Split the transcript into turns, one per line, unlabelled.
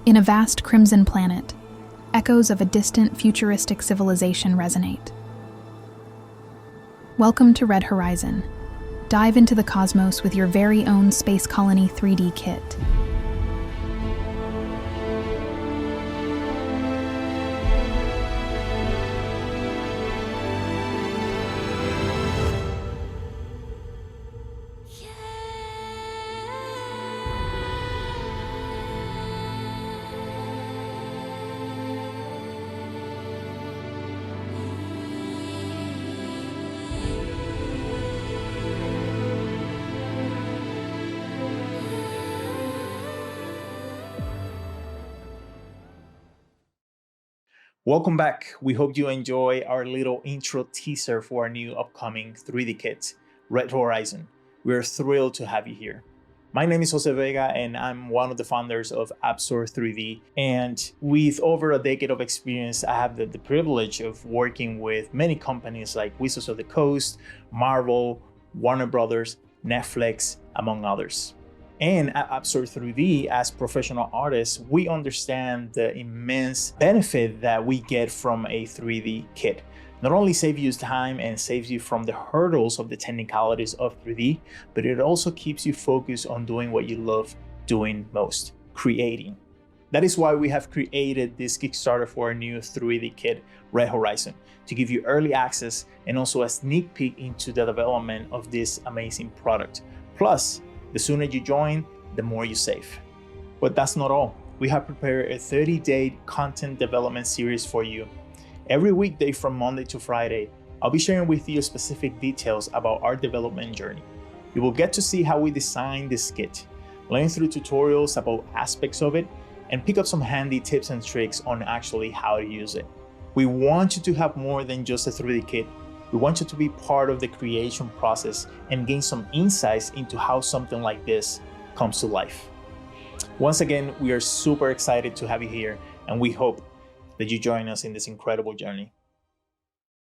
In a vast crimson planet, echoes of a distant futuristic civilization resonate. Welcome to Red Horizon. Dive into the cosmos with your very own Space Colony 3D kit.
Welcome back. We hope you enjoy our little intro teaser for our new upcoming 3D kit, Red Horizon. We're thrilled to have you here. My name is Jose Vega and I'm one of the founders of Absorb 3D. And with over a decade of experience, I have the privilege of working with many companies like Wizards of the Coast, Marvel, Warner Brothers, Netflix, among others. And at Absorb 3D, as professional artists, we understand the immense benefit that we get from a 3D kit. Not only saves you time and saves you from the hurdles of the technicalities of 3D, but it also keeps you focused on doing what you love doing most, creating. That is why we have created this Kickstarter for our new 3D kit, Red Horizon, to give you early access and also a sneak peek into the development of this amazing product. Plus, the sooner you join, the more you save. But that's not all. We have prepared a 30-day content development series for you. Every weekday from Monday to Friday, I'll be sharing with you specific details about our development journey. You will get to see how we designed this kit, learn through tutorials about aspects of it, and pick up some handy tips and tricks on actually how to use it. We want you to have more than just a 3D kit. We want you to be part of the creation process and gain some insights into how something like this comes to life. Once again, we are super excited to have you here, and we hope that you join us in this incredible journey.